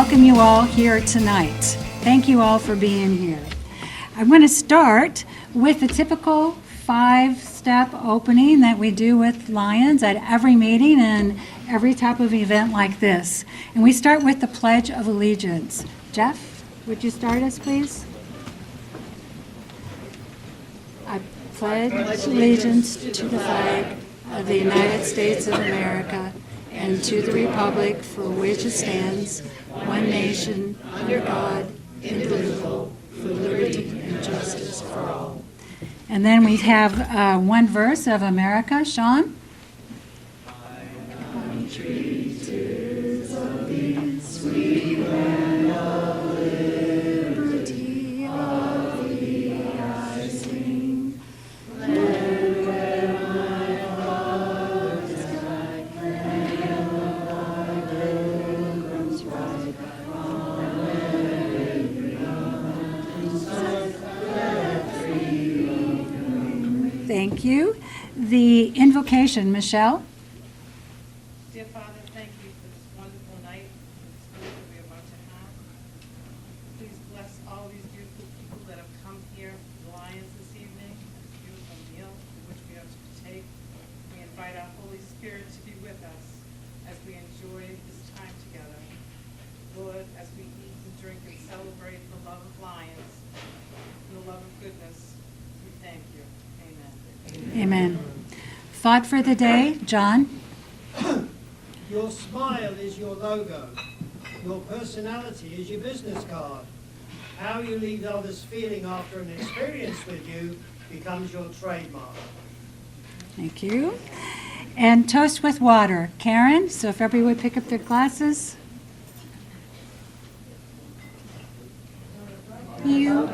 welcome you all here tonight. Thank you all for being here. I'm going to start with the typical 5-step opening that we do with Lions at every meeting and every type of event like this. And we start with the Pledge of Allegiance. Jeff, would you start us, please? I pledge allegiance to the flag of the United States of America and to the republic for which it stands, one nation, under God, indivisible, for liberty and justice for all. And then we have one verse of America. Sean? My country, 'tis of thee, sweet land of liberty, of thee I sing. Land where my fathers died, land of thy pilgrims ride, from every mountain side, let free. Thank you. The invocation, Michelle. Dear Father, thank you for this wonderful night, for this food that we're about to have. Please bless all these beautiful people that have come here for the Lions this evening, this beautiful meal which we are to partake. We invite our Holy Spirit to be with us as we enjoy this time together. Lord, as we eat and drink and celebrate the love of Lions and the love of goodness, we thank you. Amen. Amen. Thought for the day, John. Your smile is your logo. Your personality is your business card. How you leave others feeling after an experience with you becomes your trademark. Thank you. And toast with water. Karen, so if everybody would pick up their glasses. You,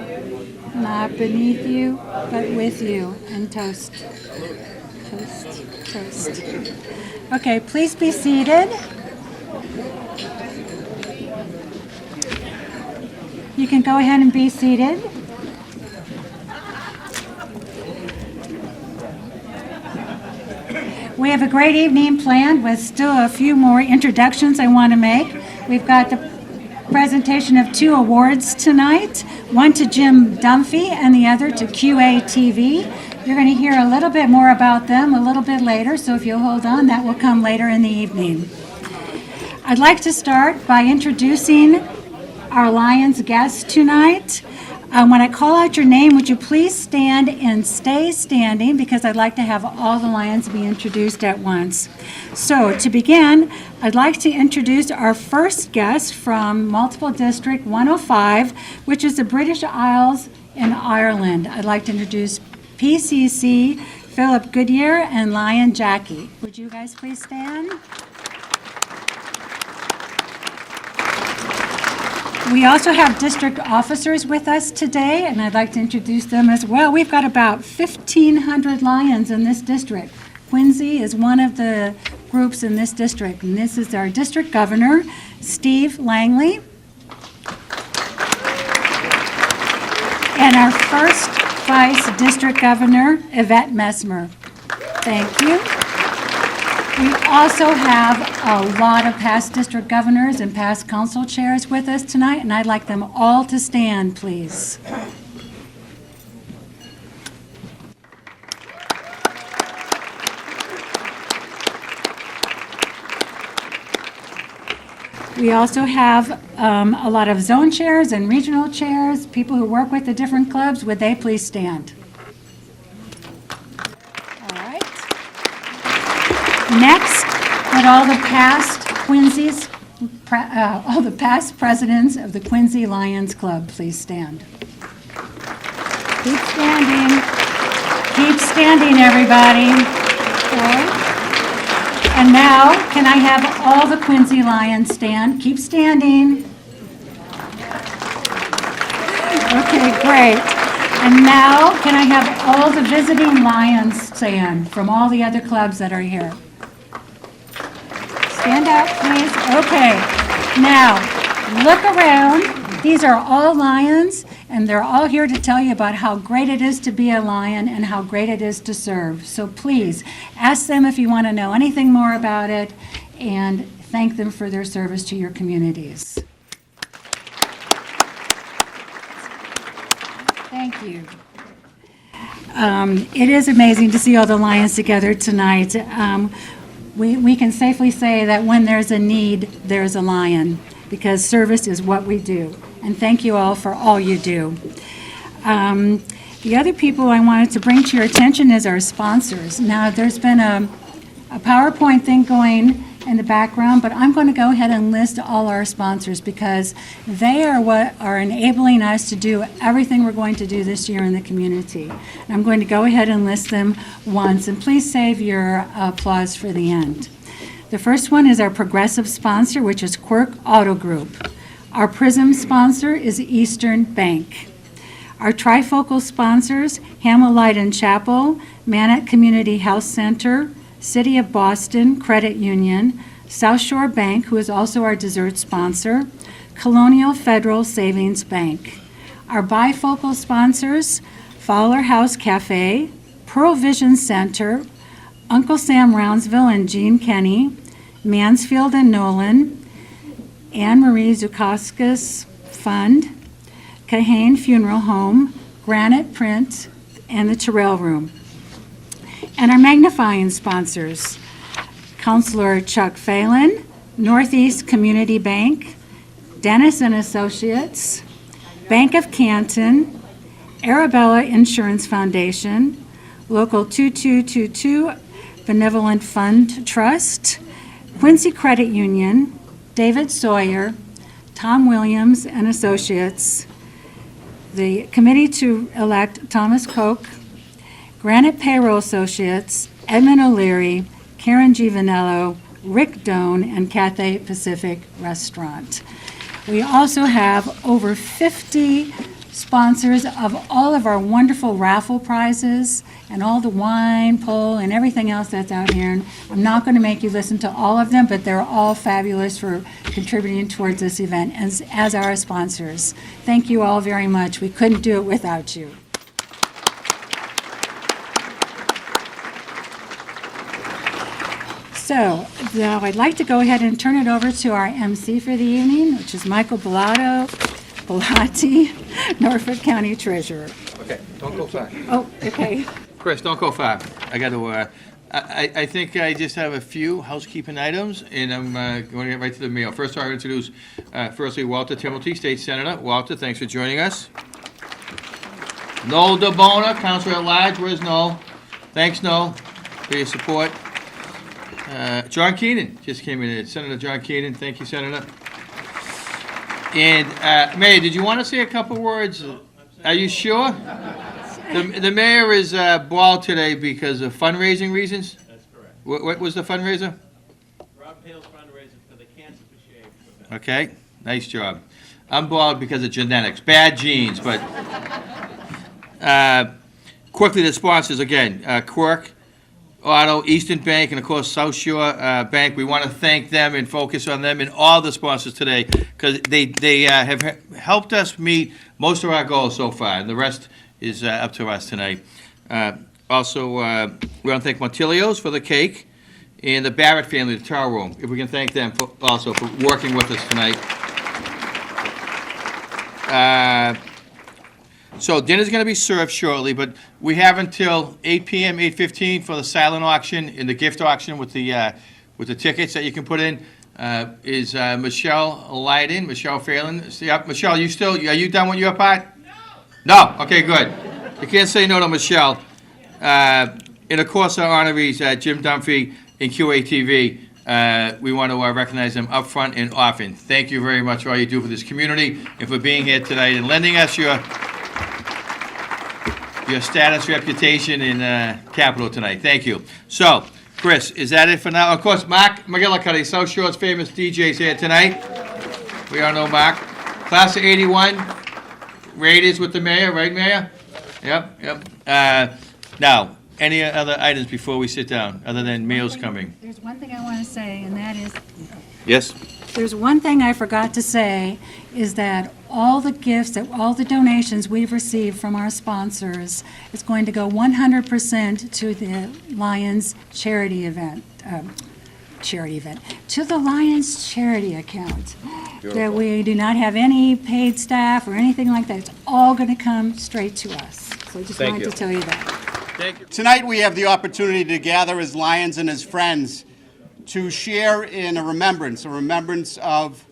not beneath you, but with you. And toast. Toast, toast. Okay, please be seated. You can go ahead and be seated. We have a great evening planned with still a few more introductions I want to make. We've got the presentation of 2 awards tonight, one to Jim Dunphy and the other to QA-TV. You're going to hear a little bit more about them a little bit later, so if you'll hold on, that will come later in the evening. I'd like to start by introducing our Lions guests tonight. When I call out your name, would you please stand and stay standing, because I'd like to have all the Lions be introduced at once. So to begin, I'd like to introduce our first guest from Multiple District 105, which is the British Isles in Ireland. I'd like to introduce PCC Philip Goodyear and Lion Jackie. Would you guys please stand? We also have district officers with us today, and I'd like to introduce them as well. We've got about 1,500 Lions in this district. Quincy is one of the groups in this district, and this is our district governor, Steve Langley. And our first Vice District Governor, Yvette Messmer. Thank you. We also have a lot of past district governors and past council chairs with us tonight, and I'd like them all to stand, please. We also have a lot of zone chairs and regional chairs, people who work with the different clubs. Would they please stand? All right. Next, would all the past all the past presidents of the Quincy Lions Club please stand? Keep standing. Keep standing, everybody. Okay. And now, can I have all the Quincy Lions stand? Keep standing. Okay, great. And now, can I have all the visiting Lions stand from all the other clubs that are here? Stand up, please. Okay. Now, look around. These are all Lions, and they're all here to tell you about how great it is to be a Lion and how great it is to serve. So please, ask them if you want to know anything more about it, and thank them for their service to your communities. Thank you. It is amazing to see all the Lions together tonight. We can safely say that when there's a need, there's a Lion, because service is what we do. And thank you all for all you do. The other people I wanted to bring to your attention is our sponsors. Now, there's been a PowerPoint thing going in the background, but I'm going to go ahead and list all our sponsors because they are what are enabling us to do everything we're going to do this year in the community. And I'm going to go ahead and list them once, and please save your applause for the end. The first one is our progressive sponsor, which is Quirk Auto Group. Our Prism sponsor is Eastern Bank. Our trifocal sponsors, Hamel Light Chapel, Manat Community Health Center, City of Boston Credit Union, South Shore Bank, who is also our dessert sponsor, Colonial Federal Savings Bank. Our bifocal sponsors, Fowler House Cafe, Pearl Vision Center, Uncle Sam Roundsville and Jean Kenny, Mansfield and Nolan, Anne Marie Zukowskis Fund, Kahane Funeral Home, Granite Print, and the Terrell Room. And our magnifying sponsors, Counselor Chuck Phelan, Northeast Community Bank, Dennis and Associates, Bank of Canton, Arabella Insurance Foundation, Local 2222 Benevolent Fund Trust, Quincy Credit Union, David Sawyer, Tom Williams and Associates, the Committee to Elect Thomas Koch, Granite Payroll Associates, Edmund O'Leary, Karen G. Vanello, Rick Doan, and Cathay Pacific Restaurant. We also have over 50 sponsors of all of our wonderful raffle prizes and all the wine, pull, and everything else that's out here. And I'm not going to make you listen to all of them, but they're all fabulous for contributing towards this event, as our sponsors. Thank you all very much. We couldn't do it without you. So now I'd like to go ahead and turn it over to our MC for the evening, which is Michael Bellotti, Norfolk County Treasurer. Okay, don't go far. Oh, okay. Chris, don't go far. I got to, I think I just have a few housekeeping items, and I'm going to get right to the mail. First, I'll introduce, firstly, Walter Timothy, State Senator. Walter, thanks for joining us. Noel DeBona, Counselor at Large. Where's Noel? Thanks, Noel, for your support. John Keenan just came in. Senator John Keenan, thank you, Senator. And Mayor, did you want to say a couple words? Are you sure? The mayor is bald today because of fundraising reasons? That's correct. What was the fundraiser? Rob Hale's fundraiser for the Cancer for Shave. Okay, nice job. I'm bald because of genetics, bad genes, but quickly the sponsors again, Quirk Auto, Eastern Bank, and of course South Shore Bank. We want to thank them and focus on them and all the sponsors today because they have helped us meet most of our goals so far, and the rest is up to us tonight. Also, we want to thank Montilios for the cake and the Barrett family, the Tower Room. If we can thank them also for working with us tonight. So dinner's going to be served shortly, but we have until 8 p.m., 8:15 for the silent auction and the gift auction with the tickets that you can put in. Is Michelle Leiden, Michelle Phelan? Yep, Michelle, are you done with your part? No. No? Okay, good. You can't say no to Michelle. And of course, our honorees, Jim Dunphy and QATV. We want to recognize them up front and often. Thank you very much for all you do for this community and for being here tonight and lending us your status, reputation, and capital tonight. Thank you. So, Chris, is that it for now? Of course, Mark McGillicuddy, South Shore's famous DJ, is here tonight. We all know Mark. Class of 81, Raiders with the mayor, right, Mayor? Yep. Now, any other items before we sit down, other than meals coming? There's one thing I want to say, and that is, Yes? there's one thing I forgot to say, is that all the gifts, all the donations we've received from our sponsors is going to go 100% to the Lions charity event, charity event to the Lions charity account. That we do not have any paid staff or anything like that. It's all going to come straight to us. So I just wanted to tell you that. Thank you. Tonight, we have the opportunity to gather as Lions and as friends to share in a remembrance of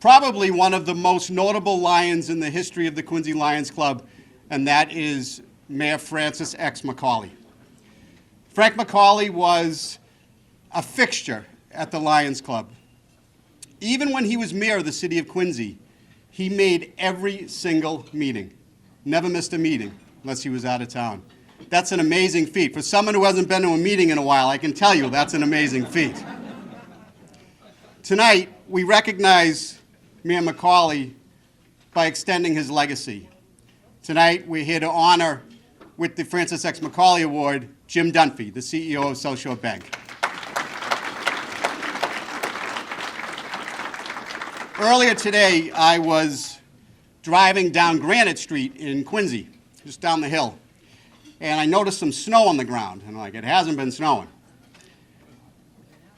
probably one of the most notable Lions in the history of the Quincy Lions Club, and that is Mayor Francis X. McCauley. Frank McCauley was a fixture at the Lions Club. Even when he was mayor of the city of Quincy, he made every single meeting. Never missed a meeting unless he was out of town. That's an amazing feat. For someone who hasn't been to a meeting in a while, I can tell you that's an amazing feat. Tonight, we recognize Mayor McCauley by extending his legacy. Tonight, we're here to honor, with the Francis X. McCauley Award, Jim Dunphy, the CEO of South Shore Bank. Earlier today, I was driving down Granite Street in Quincy, just down the hill, and I noticed some snow on the ground, and it hasn't been snowing.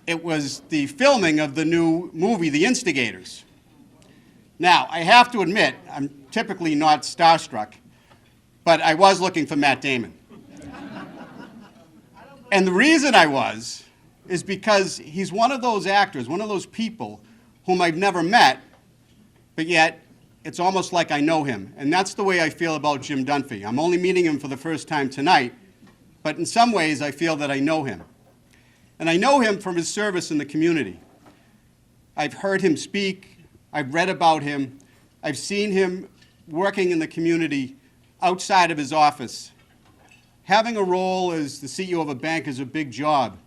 It was the filming of the new movie, The Instigators. Now, I have to admit, I'm typically not starstruck, but I was looking for Matt Damon. And the reason I was is because he's one of those actors, one of those people whom I've never met, but yet it's almost like I know him. And that's the way I feel about Jim Dunphy. I'm only meeting him for the first time tonight, but in some ways I feel that I know him. And I know him from his service in the community. I've heard him speak, I've read about him, I've seen him working in the community outside of his office. Having a role as the CEO of a bank is a big job,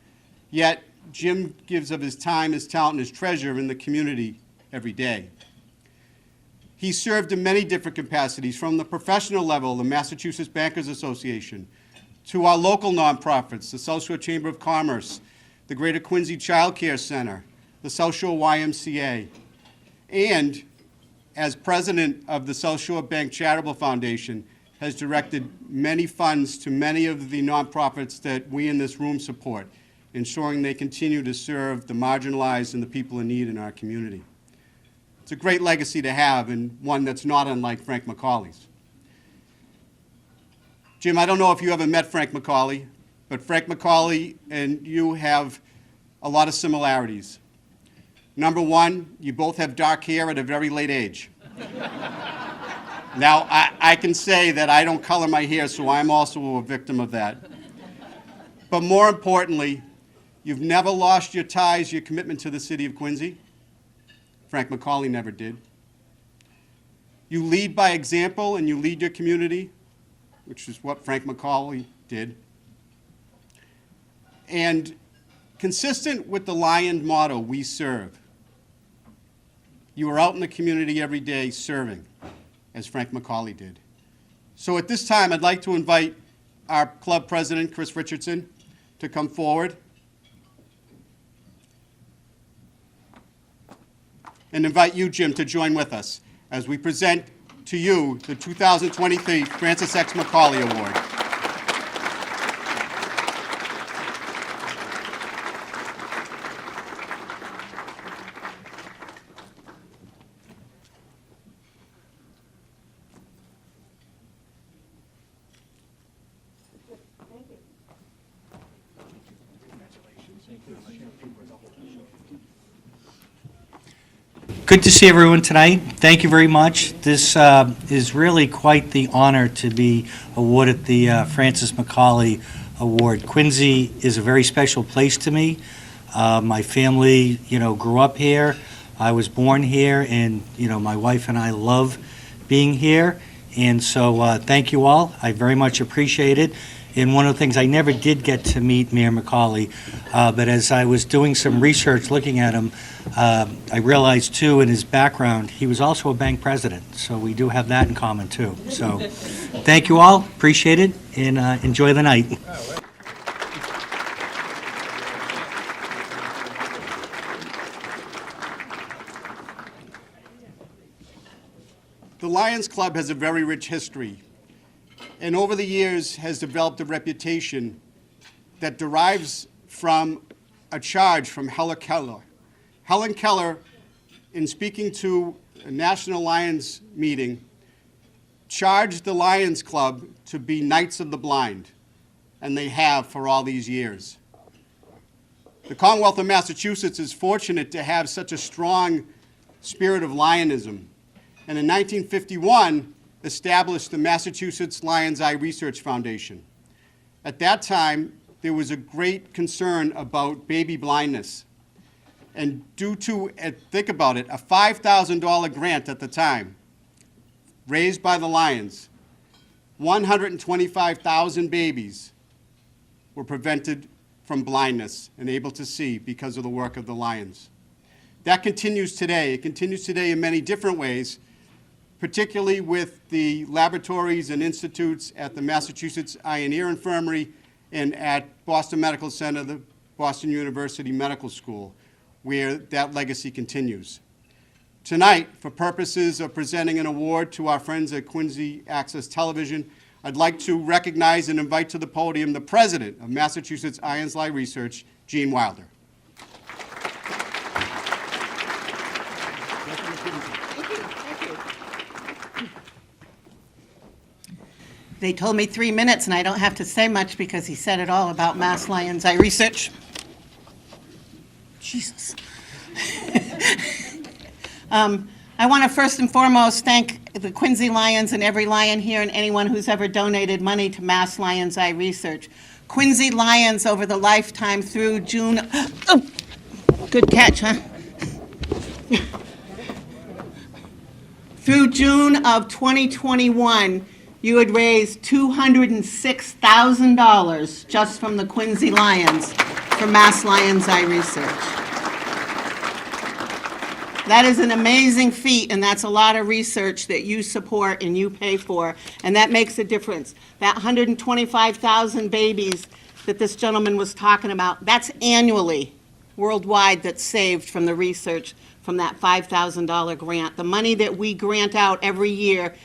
yet Jim gives of his time, his talent, and his treasure in the community every day. He served in many different capacities, from the professional level, the Massachusetts Bankers Association, to our local nonprofits, the South Shore Chamber of Commerce, the Greater Quincy Child Care Center, the South Shore YMCA, and as president of the South Shore Bank Charitable Foundation, has directed many funds to many of the nonprofits that we in this room support, ensuring they continue to serve the marginalized and the people in need in our community. It's a great legacy to have, and one that's not unlike Frank McCauley's. Jim, I don't know if you ever met Frank McCauley, but Frank McCauley and you have a lot of similarities. Number one, you both have dark hair at a very late age. Now, I can say that I don't color my hair, so I'm also a victim of that. But more importantly, you've never lost your ties, your commitment to the city of Quincy. Frank McCauley never did. You lead by example and you lead your community, which is what Frank McCauley did. And consistent with the Lion motto, we serve. You are out in the community every day serving, as Frank McCauley did. So at this time, I'd like to invite our club president, Chris Richardson, to come forward and invite you, Jim, to join with us as we present to you the 2023 Francis X. McCauley Award. Good to see everyone tonight. Thank you very much. This is really quite the honor to be awarded the Francis McCauley Award. Quincy is a very special place to me. My family, grew up here. I was born here, and, my wife and I love being here. And so thank you all. I very much appreciate it. And one of the things, I never did get to meet Mayor McCauley, but as I was doing some research looking at him, I realized too in his background, he was also a bank president. So we do have that in common too. So thank you all, appreciate it, and enjoy the night. The Lions Club has a very rich history, and over the years has developed a reputation that derives from a charge from Helen Keller. Helen Keller, in speaking to a National Lions meeting, charged the Lions Club to be Knights of the Blind, and they have for all these years. The Commonwealth of Massachusetts is fortunate to have such a strong spirit of Lionism, and in 1951 established the Massachusetts Lion's Eye Research Foundation. At that time, there was a great concern about baby blindness. And due to, think about it, a $5,000 grant at the time, raised by the Lions, 125,000 babies were prevented from blindness and able to see because of the work of the Lions. That continues today. It continues today in many different ways, particularly with the laboratories and institutes at the Massachusetts Eye and Ear Infirmary and at Boston Medical Center, the Boston University Medical School, where that legacy continues. Tonight, for purposes of presenting an award to our friends at Quincy Access Television, I'd like to recognize and invite to the podium the president of Massachusetts Eye and Eye Research, Gene Wilder. They told me 3 minutes, and I don't have to say much because he said it all about Mass Lions Eye Research. Jesus. I want to first and foremost thank the Quincy Lions and every Lion here and anyone who's ever donated money to Mass Lions Eye Research. Quincy Lions over the lifetime through June, oh, good catch, huh? Through June of 2021, you had raised $206,000 just from the Quincy Lions for Mass Lions Eye Research. That is an amazing feat, and that's a lot of research that you support and you pay for, and that makes a difference. That 125,000 babies that this gentleman was talking about, that's annually, worldwide, that's saved from the research from that $5,000 grant. The money that we grant out every year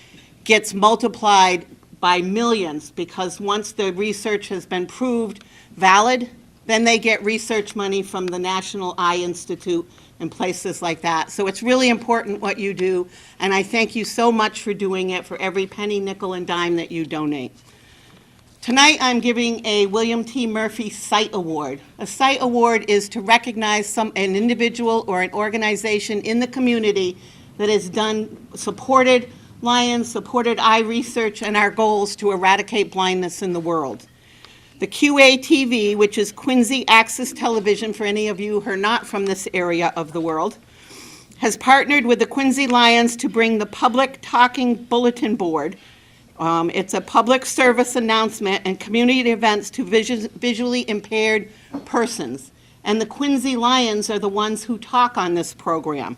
gets multiplied by millions, because once the research has been proved valid, then they get research money from the National Eye Institute and places like that. So it's really important what you do, and I thank you so much for doing it, for every penny, nickel, and dime that you donate. Tonight, I'm giving a William T. Murphy Site Award. A Site Award is to recognize an individual or an organization in the community that has supported Lions, supported eye research, and our goals to eradicate blindness in the world. The QATV, which is Quincy Access Television, for any of you who are not from this area of the world, has partnered with the Quincy Lions to bring the Public Talking Bulletin Board. It's a public service announcement and community events to visually impaired persons. And the Quincy Lions are the ones who talk on this program.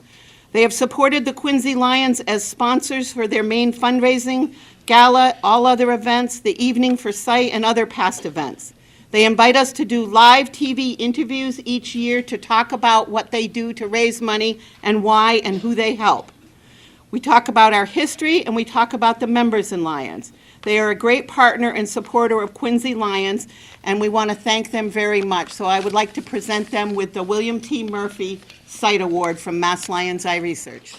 They have supported the Quincy Lions as sponsors for their main fundraising, gala, all other events, the Evening for Sight, and other past events. They invite us to do live TV interviews each year to talk about what they do to raise money and why and who they help. We talk about our history, and we talk about the members in Lions. They are a great partner and supporter of Quincy Lions, and we want to thank them very much. So I would like to present them with the William T. Murphy Site Award from Mass Lions Eye Research.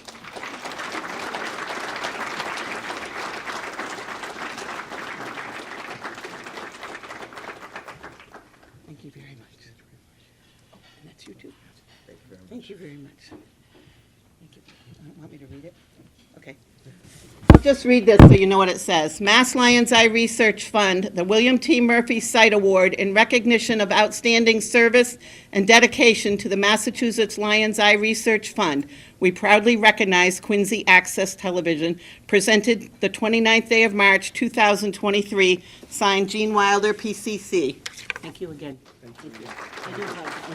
Thank you very much. Oh, and that's you too. Thank you very much. Thank you. Want me to read it? Okay. I'll just read this so you know what it says. Mass Lions Eye Research Fund, the William T. Murphy Site Award in recognition of outstanding service and dedication to the Massachusetts Lions Eye Research Fund. We proudly recognize Quincy Access Television, presented the 29th day of March, 2023, signed Gene Wilder, PCC. Thank you again. Thank you. I do have-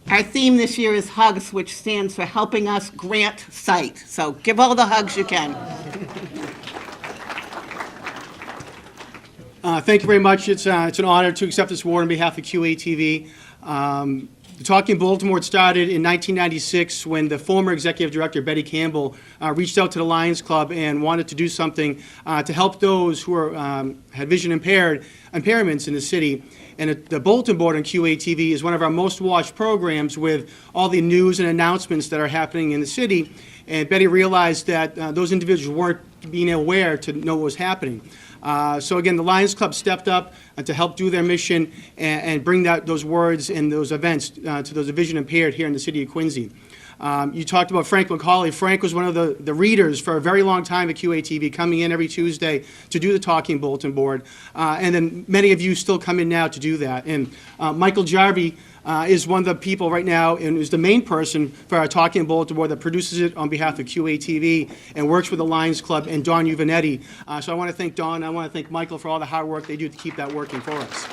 Our theme this year is HUGS, which stands for Helping Us Grant Sight. So give all the hugs you can. Thank you very much. It's an honor to accept this award on behalf of QATV. The Talking Bulletin Board started in 1996 when the former executive director, Betty Campbell, reached out to the Lions Club and wanted to do something to help those who had vision impairments in the city. And the Bulletin Board on QATV is one of our most watched programs with all the news and announcements that are happening in the city. And Betty realized that those individuals weren't being aware to know what was happening. So again, the Lions Club stepped up to help do their mission and bring those words and those events to those vision impaired here in the city of Quincy. You talked about Frank McCauley. Frank was one of the readers for a very long time at QATV, coming in every Tuesday to do the Talking Bulletin Board. And then many of you still come in now to do that. And Michael Jarvie is one of the people right now and is the main person for our Talking Bulletin Board that produces it on behalf of QATV and works with the Lions Club and Don Uvanetti. So I want to thank Don. I want to thank Michael for all the hard work they do to keep that working for us.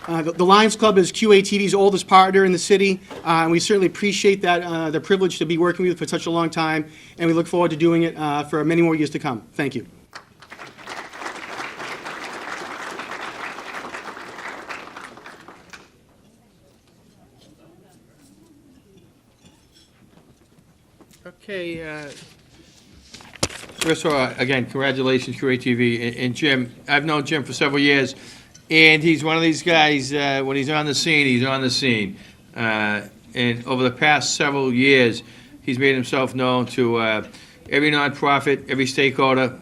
The Lions Club is QATV's oldest partner in the city, and we certainly appreciate that, the privilege to be working with you for such a long time, and we look forward to doing it for many more years to come. Thank you. Okay, first of all, again, congratulations, QATV. And Jim, I've known Jim for several years, and he's one of these guys, when he's on the scene, he's on the scene. And over the past several years, he's made himself known to every nonprofit, every stakeholder,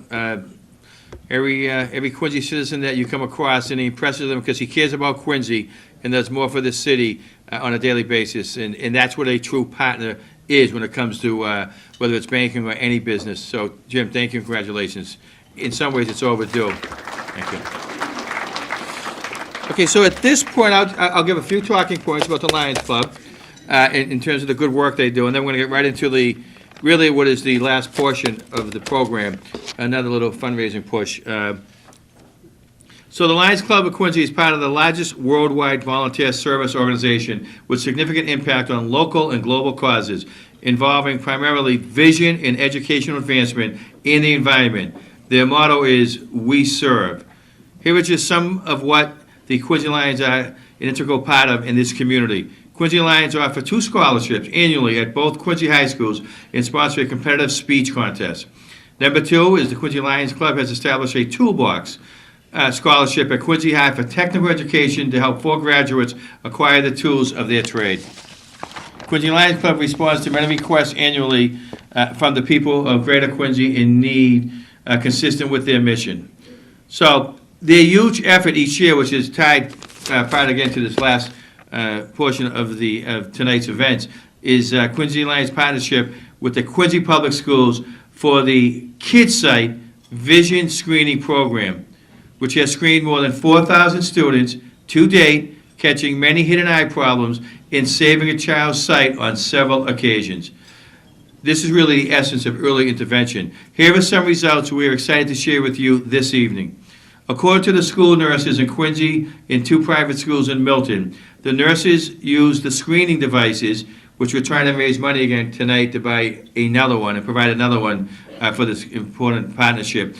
every Quincy citizen that you come across, and he impresses them because he cares about Quincy and does more for the city on a daily basis. And that's what a true partner is when it comes to whether it's banking or any business. So, Jim, thank you and congratulations. In some ways, it's overdue. Thank you. Okay, so at this point, I'll give a few talking points about the Lions Club in terms of the good work they do, and then we're going to get right into really what is the last portion of the program, another little fundraising push. So the Lions Club of Quincy is part of the largest worldwide volunteer service organization with significant impact on local and global causes involving primarily vision and educational advancement in the environment. Their motto is, "We serve." Here are just some of what the Quincy Lions are an integral part of in this community. Quincy Lions offer 2 scholarships annually at both Quincy high schools and sponsor a competitive speech contest. Number 2 is the Quincy Lions Club has established a toolbox scholarship at Quincy High for technical education to help 4 graduates acquire the tools of their trade. Quincy Lions Club responds to many requests annually from the people of Greater Quincy in need, consistent with their mission. So their huge effort each year, which is tied part again to this last portion of tonight's events, is Quincy Lions partnership with the Quincy Public Schools for the KidSight Vision Screening Program, which has screened more than 4,000 students to date, catching many hidden eye problems and saving a child's sight on several occasions. This is really the essence of early intervention. Here are some results we are excited to share with you this evening. According to the school nurses in Quincy and 2 private schools in Milton, the nurses use the screening devices, which we're trying to raise money again tonight to buy another one and provide another one for this important partnership.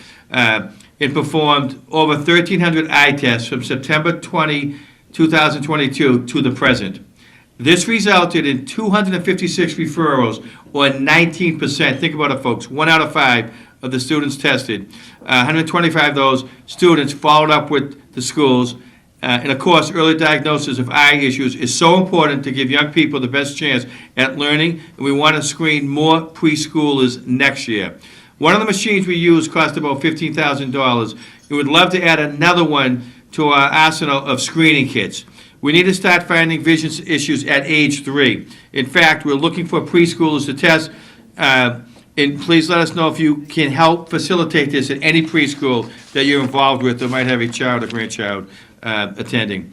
It performed over 1,300 eye tests from September 20, 2022 to the present. This resulted in 256 referrals, or 19%. Think about it, folks. 1 out of 5 of the students tested. 125 of those students followed up with the schools. And of course, early diagnosis of eye issues is so important to give young people the best chance at learning, and we want to screen more preschoolers next year. One of the machines we use cost about $15,000. We would love to add another one to our arsenal of screening kits. We need to start finding vision issues at age 3. In fact, we're looking for preschoolers to test, and please let us know if you can help facilitate this at any preschool that you're involved with or might have a child or grandchild attending.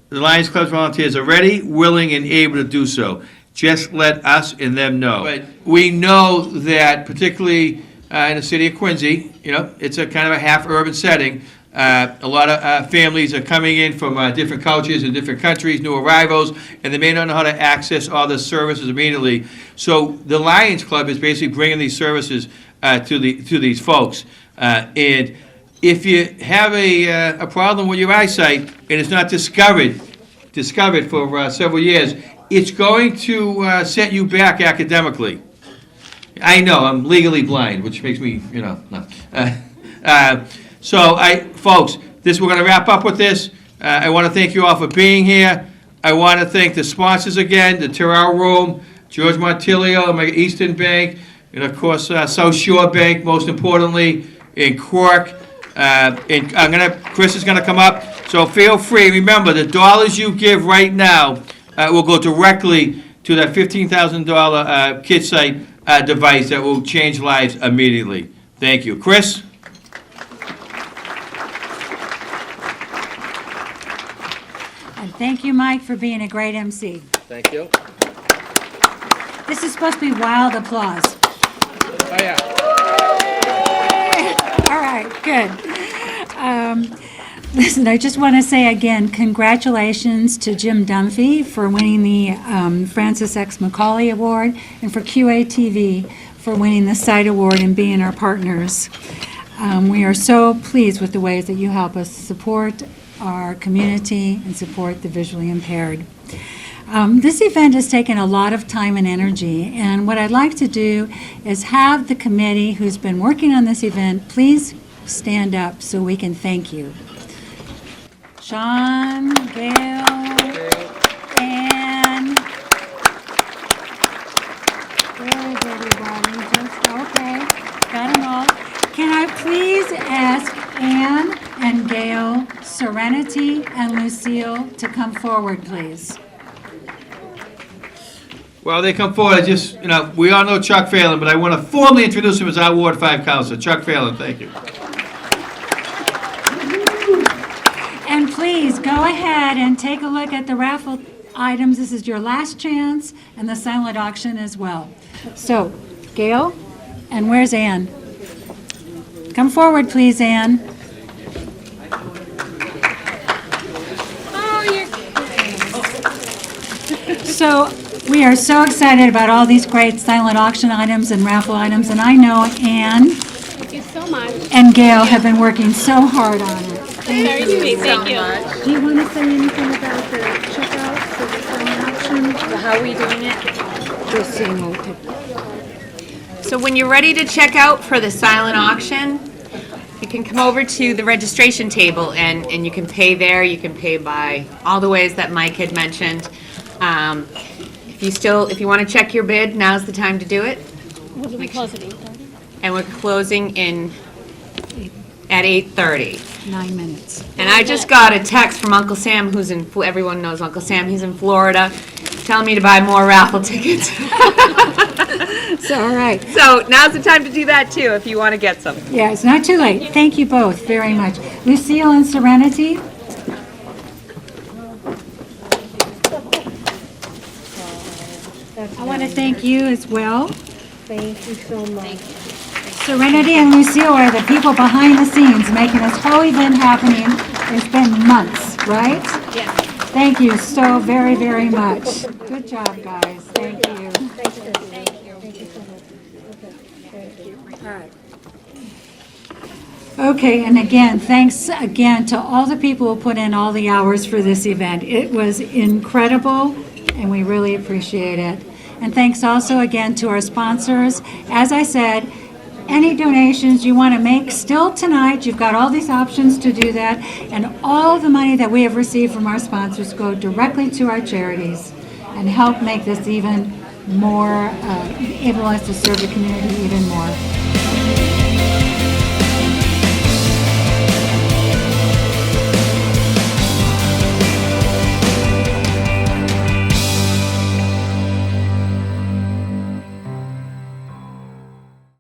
The Lions Club's volunteers are ready, willing, and able to do so. Just let us and them know. But we know that particularly in the city of Quincy, it's a kind of a half-urban setting. A lot of families are coming in from different cultures and different countries, new arrivals, and they may not know how to access all the services immediately. So the Lions Club is basically bringing these services to these folks. And if you have a problem with your eyesight and it's not discovered for several years, it's going to set you back academically. I know, I'm legally blind, which makes me, no. So folks, we're going to wrap up with this. I want to thank you all for being here. I want to thank the sponsors again, the Terrell Room, George Montilio, Eastern Bank, and of course, South Shore Bank, most importantly, in Cork. Chris is gonna come up, so feel free. Remember, the dollars you give right now will go directly to that $15,000 KidSight device that will change lives immediately. Thank you. Chris? And thank you, Mike, for being a great MC. Thank you. This is supposed to be wild applause. Oh, yeah. All right, good. Listen, I just want to say again, congratulations to Jim Dunphy for winning the Francis X. Macaulay Award, and for QATV for winning the Site Award and being our partners. We are so pleased with the ways that you help us support our community and support the visually impaired. This event has taken a lot of time and energy, and what I'd like to do is have the committee who's been working on this event please stand up so we can thank you. Sean, Gail, Ann. Where is everybody? Okay, got them all. Can I please ask Ann and Gail, Serenity and Lucille to come forward, please? Well, they come forward, we all know Chuck Phelan, but I want to formally introduce him as our Ward 5 Counselor. Chuck Phelan, thank you. And please, go ahead and take a look at the raffle items. This is your last chance, and the silent auction as well. So, Gail, and where's Ann? Come forward, please, Ann. So, we are so excited about all these great silent auction items and raffle items, and I know Ann Thank you so much. and Gail have been working so hard on it. Very sweet, thank you. Do you want to say anything about the checkouts for the silent auction? How are we doing it? Just saying, okay. So when you're ready to check out for the silent auction, you can come over to the registration table and you can pay there. You can pay by all the ways that Mike had mentioned. If you want to check your bid, now's the time to do it. We close at 8:30? And we're closing at 8:30. 9 minutes. And I just got a text from Uncle Sam, everyone knows Uncle Sam, he's in Florida, telling me to buy more raffle tickets. So, all right. So now's the time to do that too, if you want to get some. Yeah, it's not too late. Thank you both very much. Lucille and Serenity? I want to thank you as well. Thank you so much. Serenity and Lucille are the people behind the scenes making this whole event happening. It's been months, right? Yes. Thank you so very, very much. Good job, guys. Thank you. Thank you. Thank you. Thank you so much. Okay. Thank you. All right. Okay, and again, thanks again to all the people who put in all the hours for this event. It was incredible, and we really appreciate it. And thanks also again to our sponsors. As I said, any donations you want to make still tonight, you've got all these options to do that, and all the money that we have received from our sponsors go directly to our charities and help make this even more, enable us to serve the community even more.